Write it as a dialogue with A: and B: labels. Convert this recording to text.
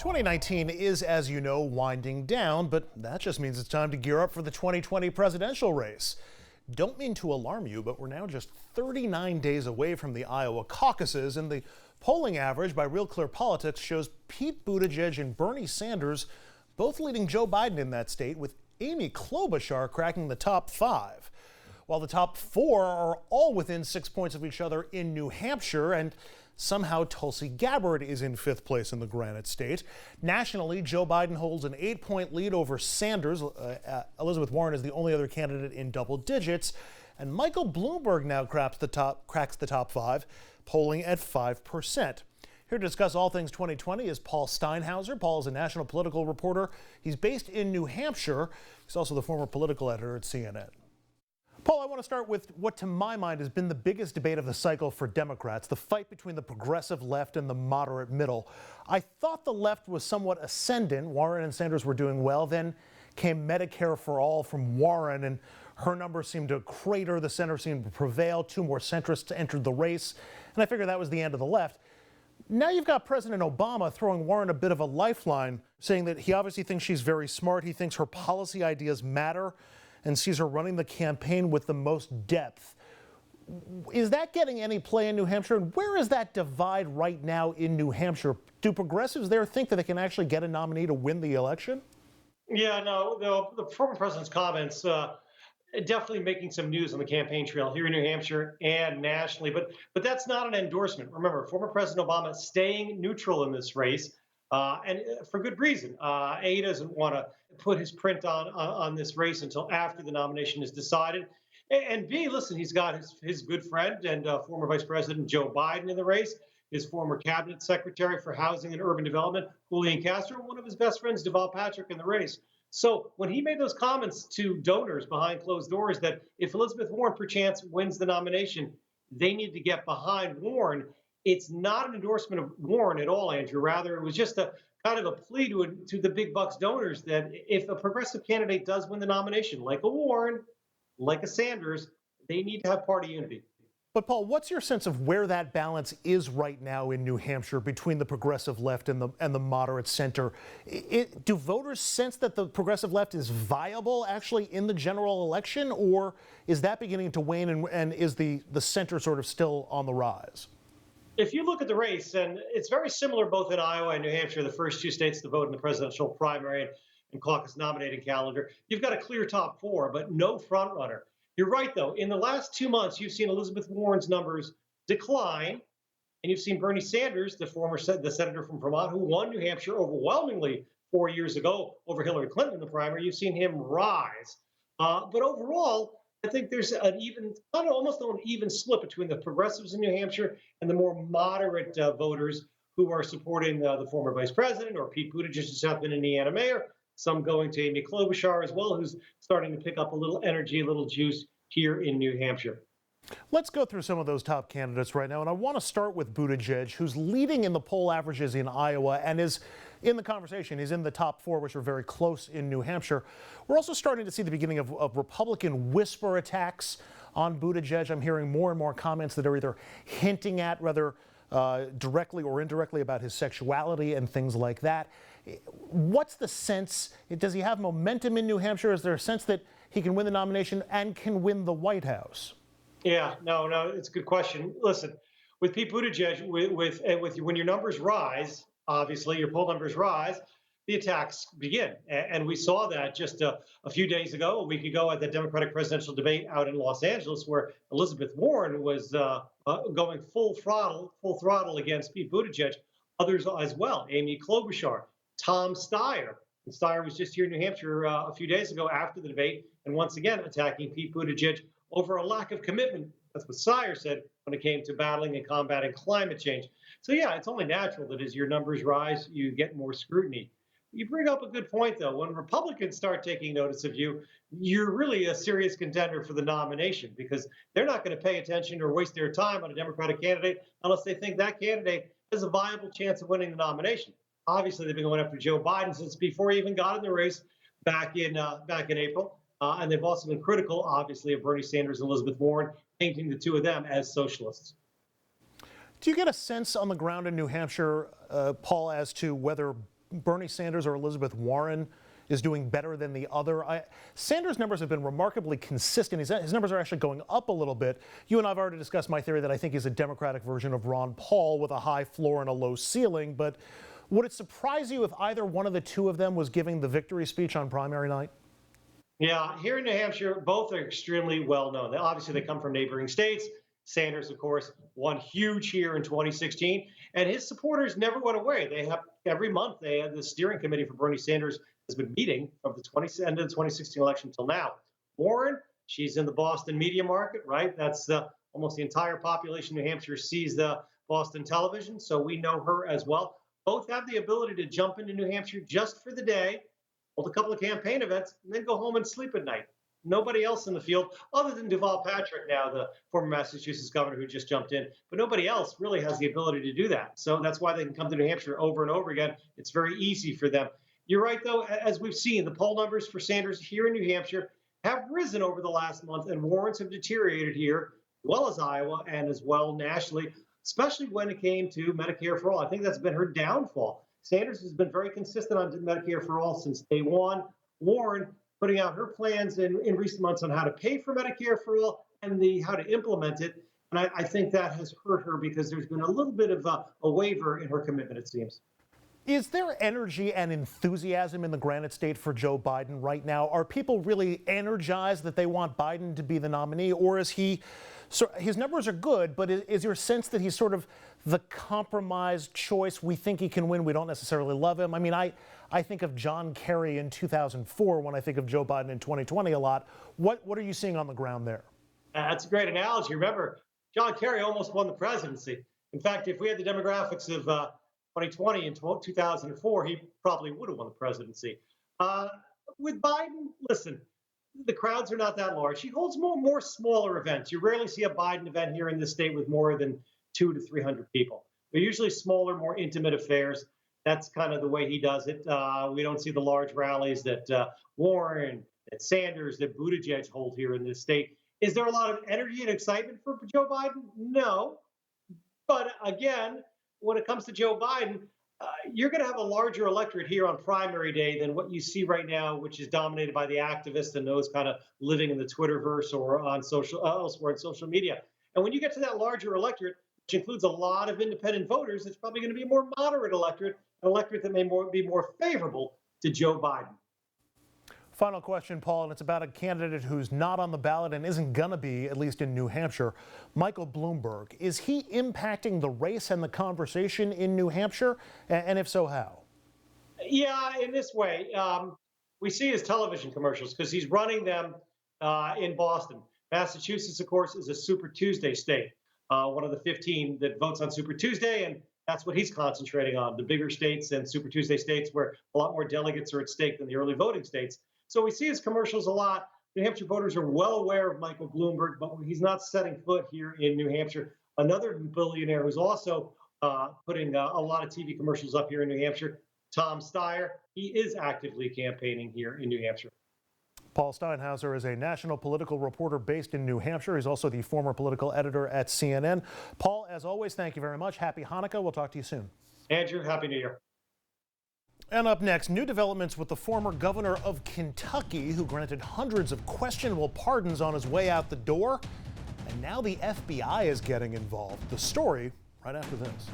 A: 2019 is, as you know, winding down, but that just means it's time to gear up for the 2020 presidential race. Don't mean to alarm you, but we're now just 39 days away from the Iowa caucuses, and the polling average by Real Clear Politics shows Pete Buttigieg and Bernie Sanders both leading Joe Biden in that state, with Amy Klobuchar cracking the top 5. While the top 4 are all within 6 points of each other in New Hampshire, and somehow Tulsi Gabbard is in 5th place in the Granite State. Nationally, Joe Biden holds an 8-point lead over Sanders. Elizabeth Warren is the only other candidate in double digits. And Michael Bloomberg now cracks the top 5, polling at 5%. Here to discuss all things 2020 is Paul Steinhauser. Paul is a national political reporter. He's based in New Hampshire. He's also the former political editor at CNN. Paul, I want to start with what, to my mind, has been the biggest debate of the cycle for Democrats, the fight between the progressive left and the moderate middle. I thought the left was somewhat ascendant. Warren and Sanders were doing well. Then came Medicare for All from Warren, and her numbers seemed to crater. The center seemed to prevail. 2 more centrists entered the race, and I figured that was the end of the left. Now you've got President Obama throwing Warren a bit of a lifeline, saying that he obviously thinks she's very smart. He thinks her policy ideas matter, and sees her running the campaign with the most depth. Is that getting any play in New Hampshire? And where is that divide right now in New Hampshire? Do progressives there think that they can actually get a nominee to win the election?
B: Yeah, no, the former president's comments definitely making some news on the campaign trail here in New Hampshire and nationally. But that's not an endorsement. Remember, former President Obama staying neutral in this race. And for good reason. He doesn't want to put his print on this race until after the nomination is decided. And B, listen, he's got his good friend and former Vice President Joe Biden in the race, his former cabinet secretary for housing and urban development, Julian Castro, and one of his best friends, Deval Patrick, in the race. So when he made those comments to donors behind closed doors that if Elizabeth Warren perchance wins the nomination, they need to get behind Warren, it's not an endorsement of Warren at all, Andrew. Rather, it was just a kind of a plea to the big bucks donors that if a progressive candidate does win the nomination, like a Warren, like a Sanders, they need to have party unity.
A: But Paul, what's your sense of where that balance is right now in New Hampshire between the progressive left and the moderate center? Do voters sense that the progressive left is viable actually in the general election, or is that beginning to wane and is the center sort of still on the rise?
B: If you look at the race, and it's very similar both in Iowa and New Hampshire, the first 2 states to vote in the presidential primary and caucus nominating calendar, you've got a clear top 4, but no front runner. You're right, though. In the last 2 months, you've seen Elizabeth Warren's numbers decline, and you've seen Bernie Sanders, the senator from Vermont, who won New Hampshire overwhelmingly 4 years ago over Hillary Clinton in the primary. You've seen him rise. But overall, I think there's almost an even split between the progressives in New Hampshire and the more moderate voters who are supporting the former vice president or Pete Buttigieg, who's been Indiana mayor. Some going to Amy Klobuchar as well, who's starting to pick up a little energy, a little juice here in New Hampshire.
A: Let's go through some of those top candidates right now. And I want to start with Buttigieg, who's leading in the poll averages in Iowa and is in the conversation. He's in the top 4, which are very close in New Hampshire. We're also starting to see the beginning of Republican whisper attacks on Buttigieg. I'm hearing more and more comments that are either hinting at, whether directly or indirectly, about his sexuality and things like that. What's the sense? Does he have momentum in New Hampshire? Is there a sense that he can win the nomination and can win the White House?
B: Yeah, no, it's a good question. Listen, with Pete Buttigieg, when your numbers rise, obviously your poll numbers rise, the attacks begin. And we saw that just a few days ago, a week ago, at the Democratic presidential debate out in Los Angeles, where Elizabeth Warren was going full throttle against Pete Buttigieg. Others as well, Amy Klobuchar, Tom Steyer. And Steyer was just here in New Hampshire a few days ago after the debate, and once again attacking Pete Buttigieg over a lack of commitment. That's what Steyer said when it came to battling and combating climate change. So yeah, it's only natural that as your numbers rise, you get more scrutiny. You bring up a good point, though. When Republicans start taking notice of you, you're really a serious contender for the nomination, because they're not going to pay attention or waste their time on a Democratic candidate unless they think that candidate has a viable chance of winning the nomination. Obviously, they've been going after Joe Biden since before he even got in the race back in April. And they've also been critical, obviously, of Bernie Sanders and Elizabeth Warren, painting the two of them as socialists.
A: Do you get a sense on the ground in New Hampshire, Paul, as to whether Bernie Sanders or Elizabeth Warren is doing better than the other? Sanders' numbers have been remarkably consistent. His numbers are actually going up a little bit. You and I have already discussed my theory that I think he's a Democratic version of Ron Paul with a high floor and a low ceiling. But would it surprise you if either one of the two of them was giving the victory speech on primary night?
B: Yeah, here in New Hampshire, both are extremely well known. Obviously, they come from neighboring states. Sanders, of course, won huge here in 2016, and his supporters never went away. They have every month. The steering committee for Bernie Sanders has been meeting from the end of the 2016 election till now. Warren, she's in the Boston media market, right? That's almost the entire population of New Hampshire sees the Boston television, so we know her as well. Both have the ability to jump into New Hampshire just for the day, hold a couple of campaign events, and then go home and sleep at night. Nobody else in the field, other than Deval Patrick now, the former Massachusetts governor who just jumped in, but nobody else really has the ability to do that. So that's why they can come to New Hampshire over and over again. It's very easy for them. You're right, though, as we've seen, the poll numbers for Sanders here in New Hampshire have risen over the last month, and Warren's have deteriorated here, as well as Iowa and as well nationally, especially when it came to Medicare for All. I think that's been her downfall. Sanders has been very consistent on Medicare for All since day one. Warren putting out her plans in recent months on how to pay for Medicare for All and how to implement it. And I think that has hurt her because there's been a little bit of a waiver in her commitment, it seems.
A: Is there energy and enthusiasm in the Granite State for Joe Biden right now? Are people really energized that they want Biden to be the nominee, or is he, so his numbers are good, but is your sense that he's sort of the compromised choice? We think he can win, we don't necessarily love him. I mean, I think of John Kerry in 2004 when I think of Joe Biden in 2020 a lot. What are you seeing on the ground there?
B: That's a great analogy. Remember, John Kerry almost won the presidency. In fact, if we had the demographics of 2020 and 2004, he probably would have won the presidency. With Biden, listen, the crowds are not that large. He holds more smaller events. You rarely see a Biden event here in this state with more than 200 to 300 people. They're usually smaller, more intimate affairs. That's kind of the way he does it. We don't see the large rallies that Warren, that Sanders, that Buttigieg hold here in this state. Is there a lot of energy and excitement for Joe Biden? No. But again, when it comes to Joe Biden, you're going to have a larger electorate here on primary day than what you see right now, which is dominated by the activists and those kind of living in the Twitterverse or on elsewhere on social media. And when you get to that larger electorate, which includes a lot of independent voters, it's probably going to be a more moderate electorate, an electorate that may be more favorable to Joe Biden.
A: Final question, Paul, and it's about a candidate who's not on the ballot and isn't going to be, at least in New Hampshire, Michael Bloomberg. Is he impacting the race and the conversation in New Hampshire? And if so, how?
B: Yeah, in this way. We see his television commercials because he's running them in Boston. Massachusetts, of course, is a Super Tuesday state, one of the 15 that votes on Super Tuesday, and that's what he's concentrating on, the bigger states and Super Tuesday states where a lot more delegates are at stake than the early voting states. So we see his commercials a lot. New Hampshire voters are well aware of Michael Bloomberg, but he's not setting foot here in New Hampshire. Another billionaire who's also putting a lot of TV commercials up here in New Hampshire, Tom Steyer, he is actively campaigning here in New Hampshire.
A: Paul Steinhauser is a national political reporter based in New Hampshire. He's also the former political editor at CNN. Paul, as always, thank you very much. Happy Hanukkah. We'll talk to you soon.
B: Andrew, Happy New Year.
A: And up next, new developments with the former governor of Kentucky, who granted hundreds of questionable pardons on his way out the door. And now the FBI is getting involved. The story right after this.